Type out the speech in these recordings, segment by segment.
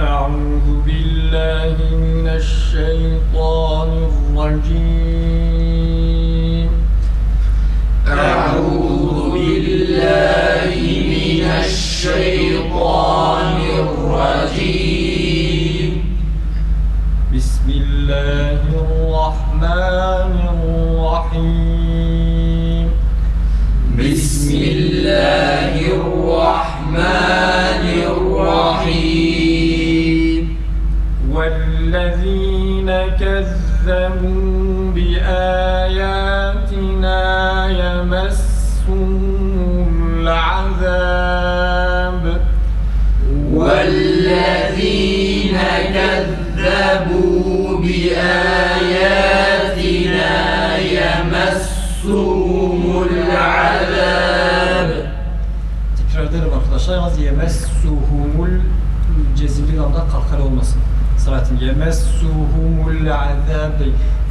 أعوذ بالله من الشيطان الرجيم. أعوذ بالله من الشيطان الرجيم. بسم الله الرحمن الرحيم. بسم الله الرحمن الرحيم. والذين كذبوا بآياتنا يمسهم العذاب. والذين كذبوا بآياتنا يمسهم العذاب. Tekrar edelim arkadaşlar. Yalnız yemessuhumul cezimli anda kalkar olmasın. Sıratın yemessuhumul azab.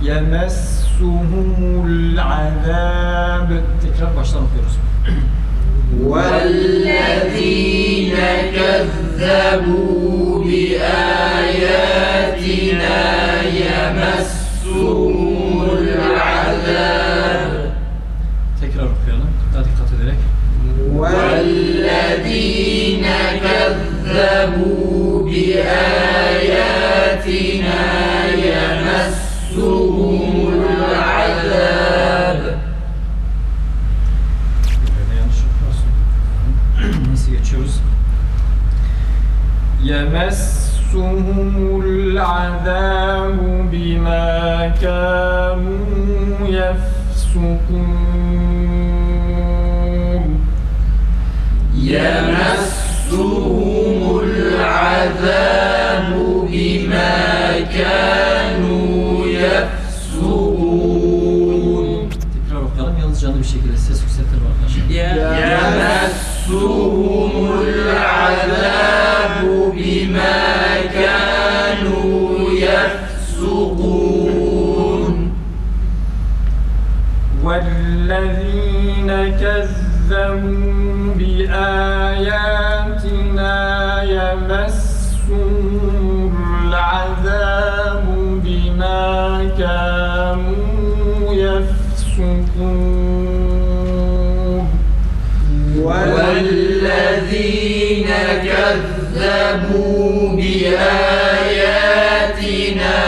Yemessuhumul azab. Tekrar baştan okuyoruz. والذين كذبوا بآياتنا يمسهم العذاب. Tekrar okuyalım. Daha dikkat ederek. والذين كذبوا بآياتنا يمسهم العذاب. Burada yanlış okuyorsun. Nasıl geçiyoruz? Yemessuhumul azabu bima kanu yefsukun. يمسهم العذاب بما كانوا يفسقون. Tekrar okuyalım. Yalnız canlı bir şekilde ses yükseltelim arkadaşlar. يمسهم العذاب بما كانوا يفسقون. والذين كذبوا بآياتنا يمسهم العذاب بما كانوا يفسقون. والذين كذبوا بآياتنا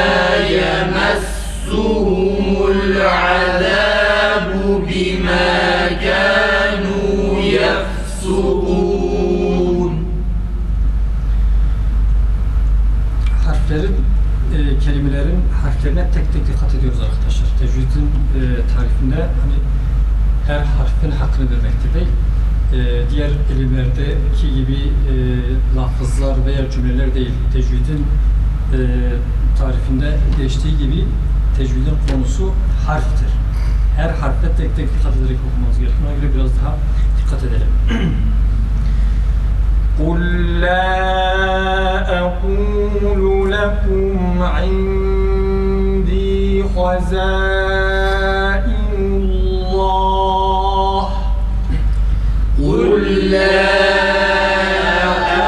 يمسهم العذاب بما كانوا يفسقون. Harflerin, kelimelerin harflerine tek tek dikkat ediyoruz arkadaşlar. Tecvidin tarifinde hani her harfin hakkını vermekte değil. Diğer kelimelerdeki gibi lafızlar veya cümleler değil. Tecvidin tarifinde geçtiği gibi tecvidin konusu harftir. Her harfle tek tek dikkat ederek okumamız gerekiyor. Ona göre biraz daha dikkat edelim. قُلْ لَا أَقُولُ لَكُمْ عِنْدِي خَزَائِنُ اللَّهِ. قل لا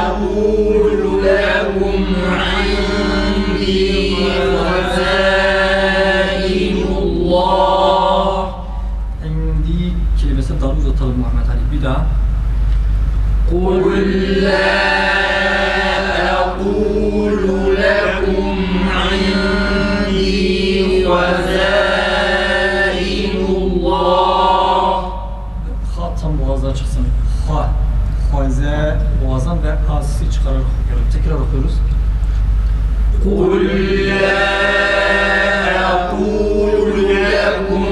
أقول لكم عندي خزائن الله. عِنْدِي kelimesi daha uzatalım Muhammed Ali. Bir daha. قل لا أقول لكم عندي خزائن الله. Ha tam boğazdan çıksın. Ha. Haze boğazdan ve asisi çıkararak okuyoruz. Tekrar okuyoruz. قل لا أقول لكم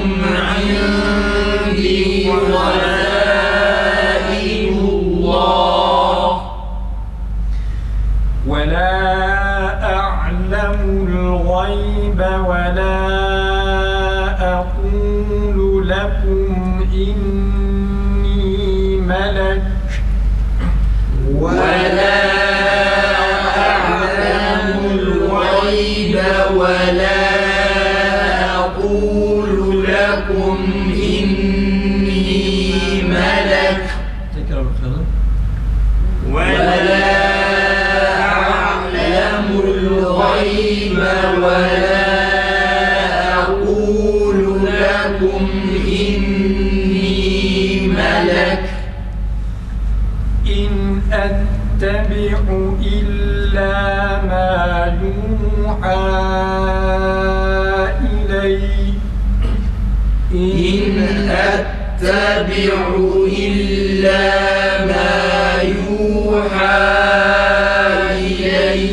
عندي خزائن الله. ولا أعلم الغيب ولا أقول لكم إني ملك. ولا أعلم الغيب ولا أقول لكم إني ملك. Tekrar okuyalım. ولا أعلم يوحى إلي إن أتبع إلا ما يوحى إلي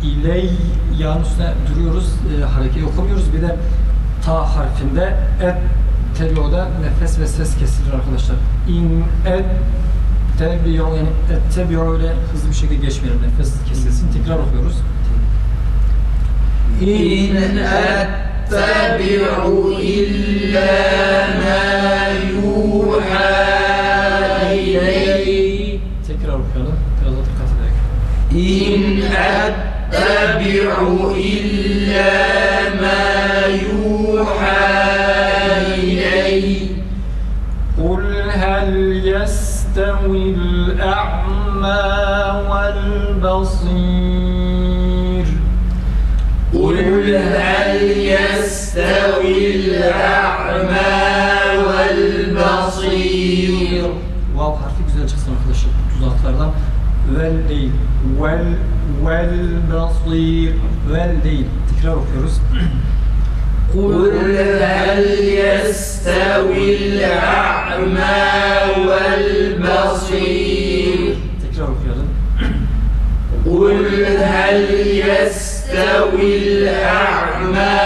İley yağın üstüne duruyoruz, harekeyi okumuyoruz. Bir de ta harfinde et tebiyoda nefes ve ses kesilir arkadaşlar. İn et tebiyo, yani et tebiyo öyle hızlı bir şekilde geçmeyelim, nefes kesilsin. Tekrar okuyoruz. إن أتبع إلا ما يوحى إلي Tekrar okuyalım. Biraz da dikkat edelim. إن أتبع إلا ما يوحى إلي قل هل يستوي الأعمى والبصير قل هل يستوي الأعمى والبصير Vav harfi güzel çıksın arkadaşlar. Tuzaklardan. Vel değil. Vel basir. Vel değil. Tekrar okuyoruz. قل هل يستوي الأعمى والبصير Tekrar okuyalım. قل هل يستوي الأعمى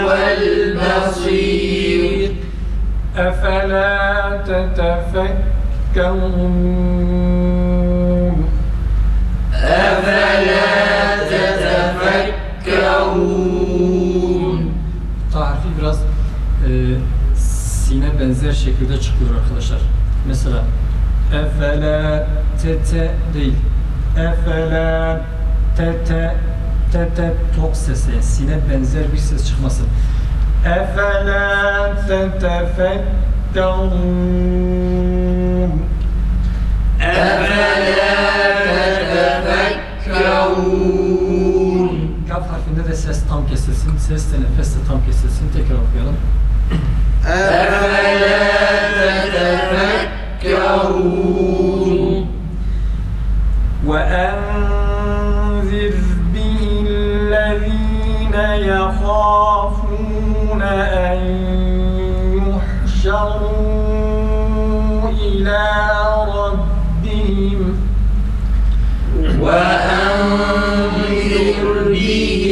والبصير أفلا تتفكرون أفلا تتفكرون Ta harfi biraz sine benzer şekilde çıkıyor arkadaşlar. Mesela efele tete değil. Efele tete tete tok sesi. Sine benzer bir ses çıkmasın. Efele tetefekkarun. أفلا تتفكرون Kaf harfinde de ses tam kesilsin. Ses de nefes de tam kesilsin. Tekrar okuyalım. أفلا تتفكرون وأنذر به الذين يخافون أن يحشروا إلى ربهم وأنذر به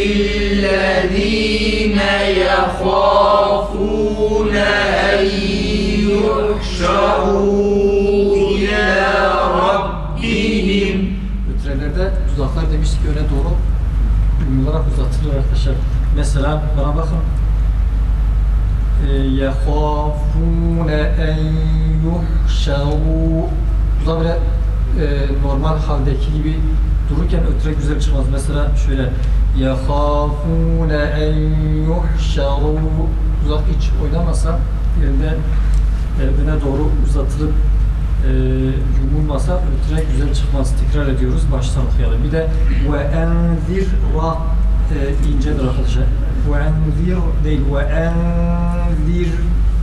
الذين يخافون أن يحشروا إلى ربهم Ötrelerde tuzaklar demiştik ki öne doğru olarak uzatılır arkadaşlar. Mesela bana bakın. يَخَافُونَ اَنْ يُحْشَرُوا Bu da böyle normal haldeki gibi dururken ötre güzel çıkmaz. Mesela şöyle يَخَافُونَ اَنْ يُحْشَرُوا Uzak hiç oynamasa yerinden öne doğru uzatılıp yumulmasa ötre güzel çıkmaz. Tekrar ediyoruz. Baştan okuyalım. Bir de وَاَنْذِرْ Ra incedir arkadaşlar. وَاَنْذِرْ değil. وَاَنْذِرْ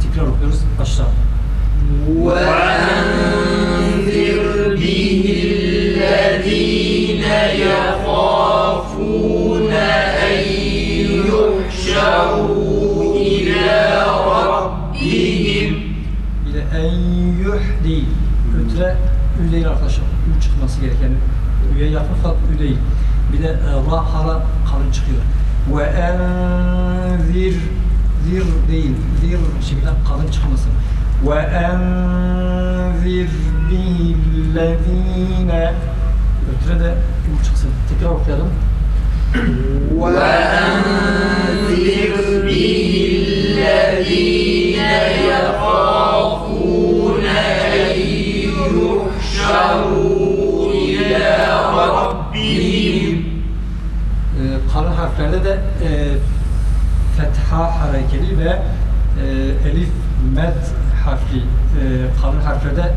Tekrar okuyoruz. Baştan. وأنذر به الذين يخافون أن يحشروا إلى ربهم Bir de eyyuh değil. Ötre ü değil arkadaşlar. Ü çıkması gereken. Ü'ye yakın fakat ü değil. Bir de ra hala kalın çıkıyor. وَاَنْذِرْ Zir değil. Zir şimdiden kalın çıkmasın. وَاَنْذِرْ بِهِ الَّذ۪ينَ Ötre de ü çıksın. Tekrar okuyalım. وأنذر به الذين يخافون أن يحشروا إلى ربهم Kalın harflerde de fetha harekeli ve elif med harfi kalın harflerde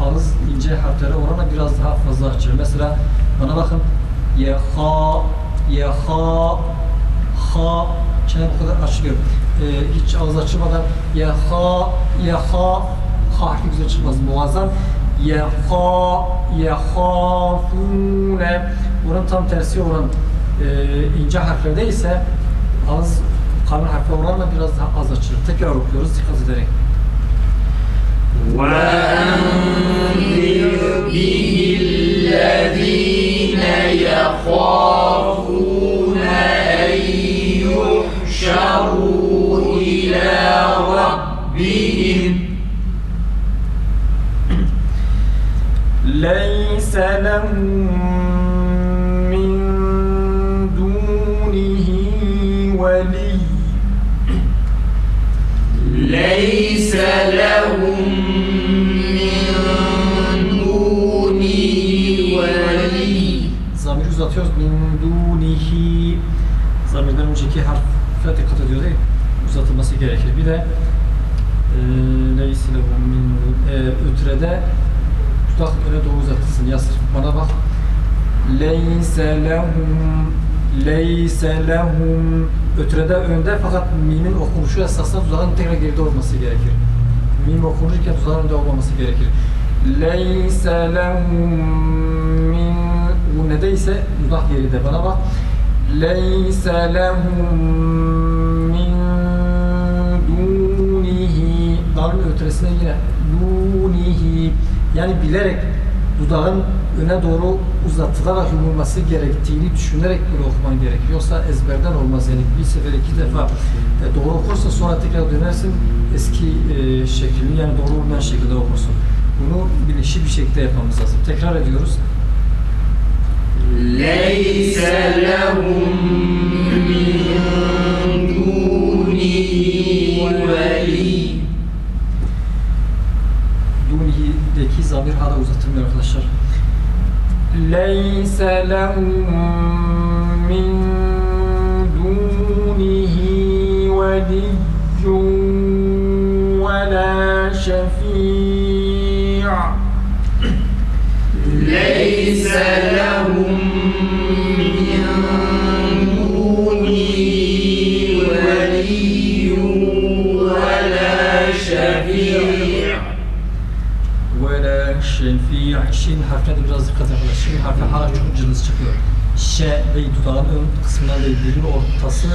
ağız ince harflere oranla biraz daha fazla açılır. Mesela bana bakın ha çene bu kadar açılıyor. Hiç ağız açılmadan ha harfi güzel çıkmaz. Muazzam yahafune oranın tam tersi olan ince harflerde ise az kalın harfler oranla biraz daha az açılır. Tekrar okuyoruz dikkat ederek. وَأَنذِرْ بِهِ الَّذِينَ يَخَافُونَ أَن يُحْشَرُوا إِلَى رَبِّهِمْ لَيْسَ لَهُم مِّن دُونِهِ وَلِيٌّ لَيْسَ لَهُم مِّن دُونِهِ وَلِيٌّ Zamiri uzatıyoruz. Min dunihi. Zamirden önceki harfe dikkat ediyoruz. Uzatılması gerekir. Bir de leysi lehum min ötrede tutak öne doğru uzatılsın. Yasır. Bana bak. Leyse lehum ötrede önde fakat mimin okunuşu esasında tuzağın tekrar geride olması gerekir. Mim okunurken tuzağın önde olmaması gerekir. Leyse lehum min bu ne ise tuzak geride. Bana bak. Leyse lehum min dunihi dalın ötresine yine dunihi yani bilerek dudağın öne doğru uzatılarak yumulması gerektiğini düşünerek bunu okuman gerekir. Yoksa ezberden olmaz. Yani bir sefer iki defa doğru okursa sonra tekrar dönersin eski şeklini yani doğru olmayan şekilde okursun. Bunu bilinçli bir şekilde yapmamız lazım. Tekrar ediyoruz. لَيْسَ لَهُم مِّن دُونِهِ وَلِيٌّ Dunihi'deki zamir hala uzatılmıyor arkadaşlar. لَيْسَ لَهُم مِّن دُونِهِ وَلِيٌّ وَلَا شَفِيعٌ لَيْسَ لَهُم مِّن دُونِهِ وَلِيٌّ وَلَا شَفِيعٌ وَلَا شَفِيعٌ Şin harfine de biraz dikkat arkadaşlar. Şin harfi hala çok cılız çıkıyor. Şe değil, dudağın ön kısmından değil, dilin ortası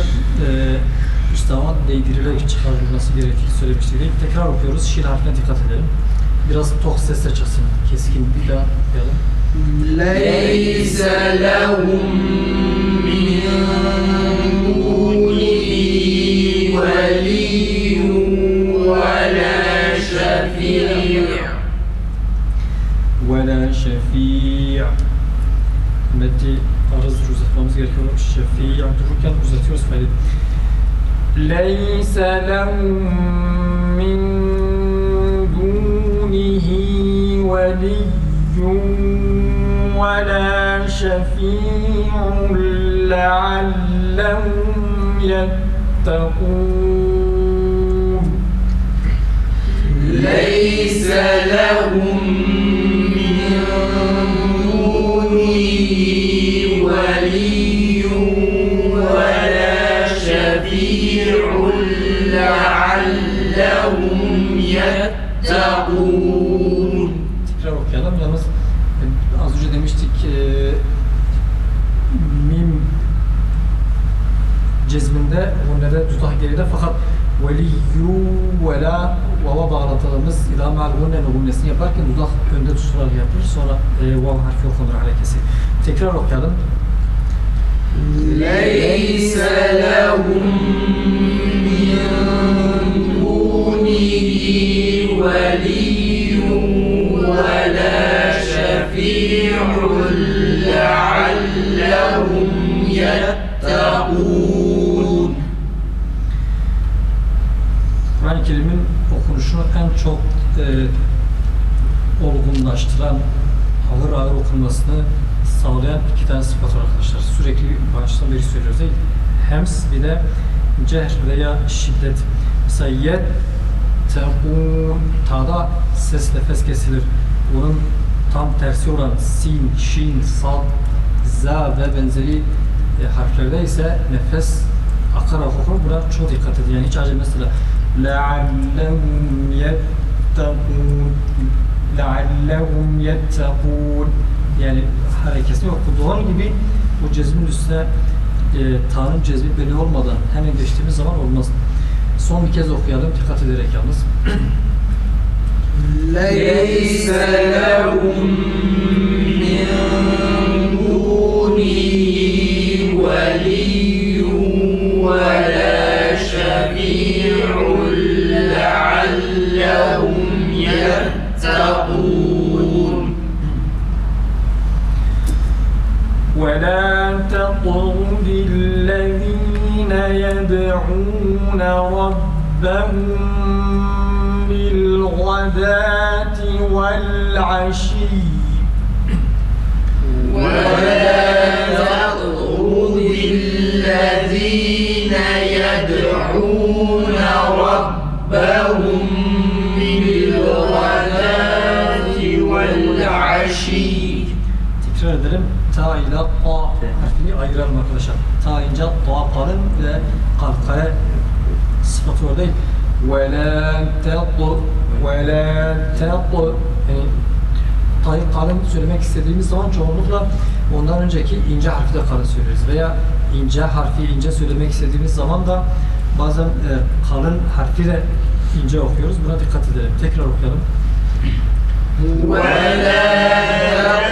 üstama değdirilerek çıkarılması gerektiğini söylemiştik. Tekrar okuyoruz. Şin harfine dikkat edelim. Biraz tok sesle çıksın. Keskin bir daha yapalım. لَيْسَ لَهُم مِّن دُونِهِ وَلِيٌّ وَلَا شَفِيعٌ وَلَا شَفِيعٌ Meddi arız uzatmamız gerekiyor. Şefi'a dururken uzatıyoruz faili. لَيْسَ لَهُم مِّن دُونِهِ وَلِيٌّ وَلَا شَفِيعٌ لَعَلَّهُمْ يَتَّقُونَ لَيْسَ لَهُم مِّن دُونِهِ وَلِيٌّ وَلَا شَفِيعٌ لَعَلَّهُمْ يَتَّقُونَ Tekrar okuyalım. Yalnız az önce demiştik mim cezminde hunnede tutak geride fakat veliyyu ve la vava bağlattığımız idâ ma'al hunne nugunesini yaparken dudak önde tutularak yapılır. Sonra vav harfi okunur harekesi. Tekrar okuyalım. لَيْسَ لَهُم مِّن دُونِهِ وَلِيٌّ وَلَا شَفِيعٌ لَعَلَّهُمْ يَتَّقُونَ Kur'an-ı Kerim'in okunuşunu en çok olgunlaştıran, ağır ağır okunmasını sağlayan iki tane sıfat var arkadaşlar. Sürekli baştan beri söylüyoruz değil mi? Hems bir de cehr veya şiddet. Mesela yettekûn ta'da ses nefes kesilir. Bunun tam tersi olan sin, şin, sad, za ve benzeri harflerde ise nefes akarak okunur. Buna çok dikkat edin. Yani hiç acele mesela لَعَلَّهُمْ يَتَّقُونَ لَعَلَّهُمْ يَتَّقُونَ yani hareketini yok. Bu doğal gibi bu cezmin üstüne ta'nın cezmi belli olmadan hemen geçtiğimiz zaman olmaz. Son bir kez okuyalım, dikkat ederek yalnız. ليس لهم من دونه ولي ولا شفيع لعلهم يتقون ولا تطرد الذين يدعون ربهم بالغداة والعشي ولا تطرد الذين يدعون ربهم بالغداة والعشي. Tekrar edelim. Ta ile a harfini ayıralım arkadaşlar. Ta ince, ta kalın ve kalkale sıfatı oradayım. Ve la tequ ve la tequ, yani ta'yı kalın söylemek istediğimiz zaman çoğunlukla ondan önceki ince harfi de kalın söylüyoruz. Veya ince harfi ince söylemek istediğimiz zaman da bazen kalın harfi de ince okuyoruz. Buna dikkat edelim. Tekrar okuyalım. ولا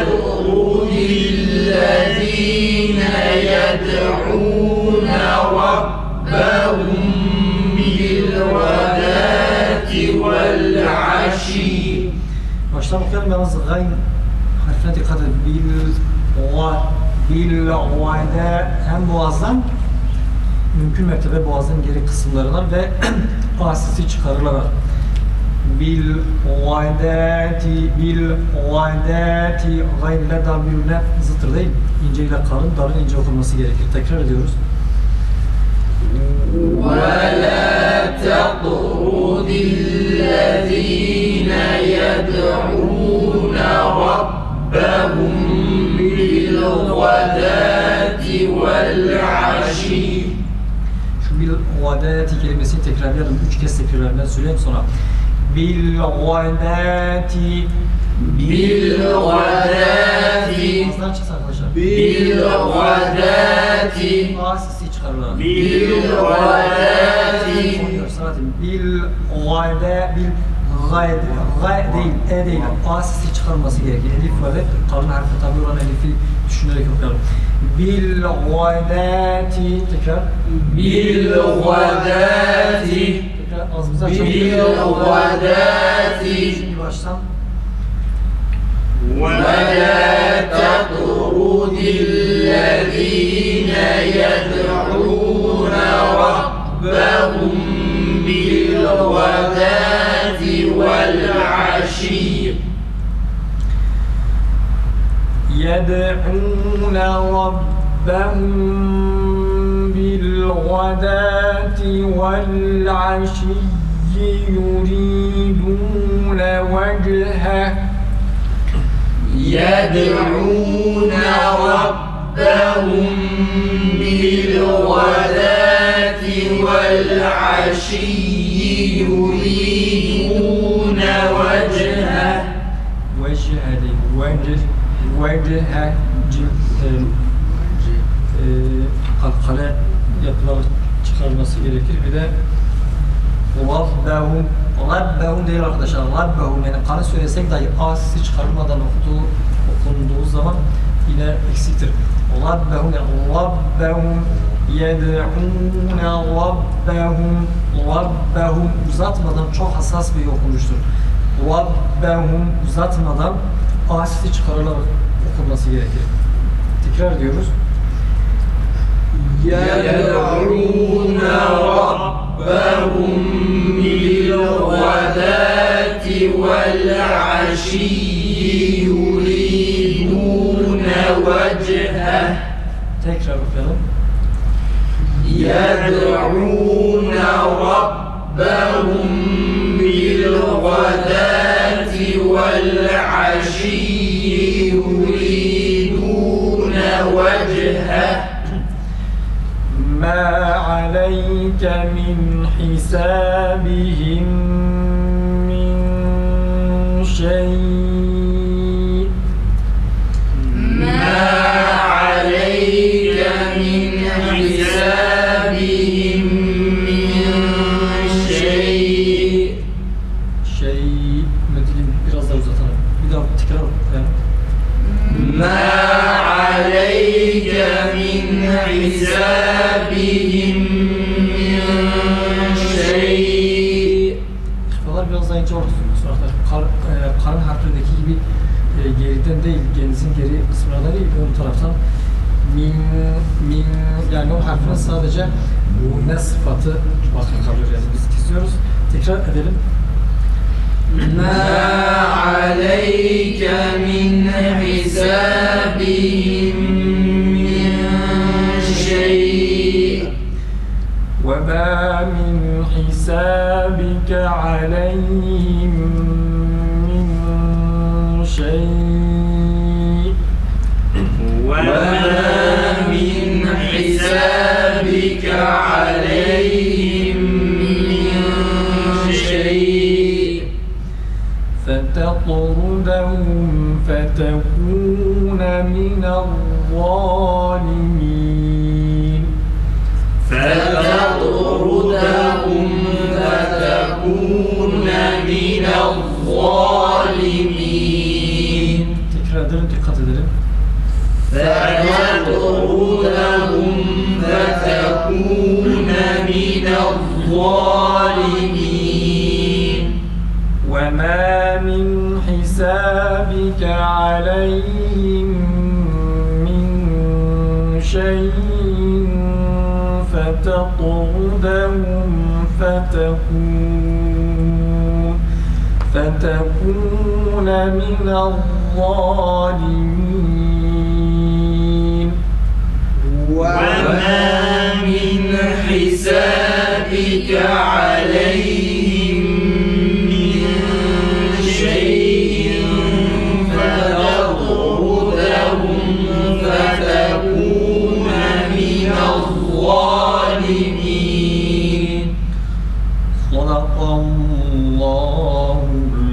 تطرد الذين يدعون ربهم بالغداة والعشي. Baştan okuyalım yalnız gayn harfine dikkat edin. Bil-gade hem boğazdan mümkün mertebe boğazın geri kısımlarından ve asisi çıkarılarak bil-gadati gayn ile dal birbirine zıttır değil. İnce ile kalın, dalın ince okunması gerekir. Tekrar ediyoruz. ولا تطرد الذين يدعون ربهم بالغداة والعشي. Şu bil-gadati kelimesini tekrarlayalım. 3 kez tekrarlayalım. Ben söyleyeyim sonra. Bil-gadati Ağızdan çıksın arkadaşlar. بالغداة Asisi çıkarılarak. بالغداة Gay değil, değil. Asisi çıkarılması gerekir. Elif ve kalın harfi tabi olan elifi düşünerek okuyalım. Bil-gadati tekrar. بالغداة Tekrar ağzımızı açalım. بالغداة Şimdi baştan. ولا تطرد الذين يدعون ربهم بالغداة والعشي. يدعون ربهم بالغداة والعشي يريدون وجهه. يدعون ربهم بالغداة والعشي يريدون وجهه. وجهه kalkale yapılarak çıkarılması gerekir. Bir de Rabbehum değil arkadaşlar. Rabbehum yani kanı söylesek dahi asisi çıkarılmadan okunduğu zaman yine eksiktir. Rabbehum yani Rabbehum yed'ûne Rabbehum uzatmadan çok hassas bir okunuştur. Rabbehum uzatmadan asisi çıkarılarak okunması gerekir. Tekrar ediyoruz. يدعون ربهم بالغداة والعشي يريدون وجهه. Tekrar okuyalım. يدعون ربهم بالغداة والعشي يريدون وجهه. ما عليك من حسابهم من شيء ما عليك من عليك من حسابهم من شيء. İhtifalar biraz daha ince olursunuz. Karın harflerindeki gibi geriden değil, genizin geri kısımlarına değil, ön taraftan min yani o harfinin sadece bu ne sıfatı bakın kalıyor yani biz kesiyoruz. Tekrar edelim. ما عليك من حسابهم من شيء وما من حسابك عليهم من شيء وما من حسابك عليهم من شيء فتطردهم فتكون من الظالمين فتطردهم فتكون من الظالمين. Tekrar edelim, dikkat edelim. فتطردهم فتكون من الظالمين. وما من حسابك عليهم من شيء فتطردهم فتكون من الظالمين. وما من حسابك عليهم من شيء فتطردهم فتكون من الظالمين. صدق الله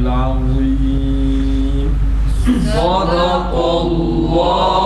العظيم. صدق الله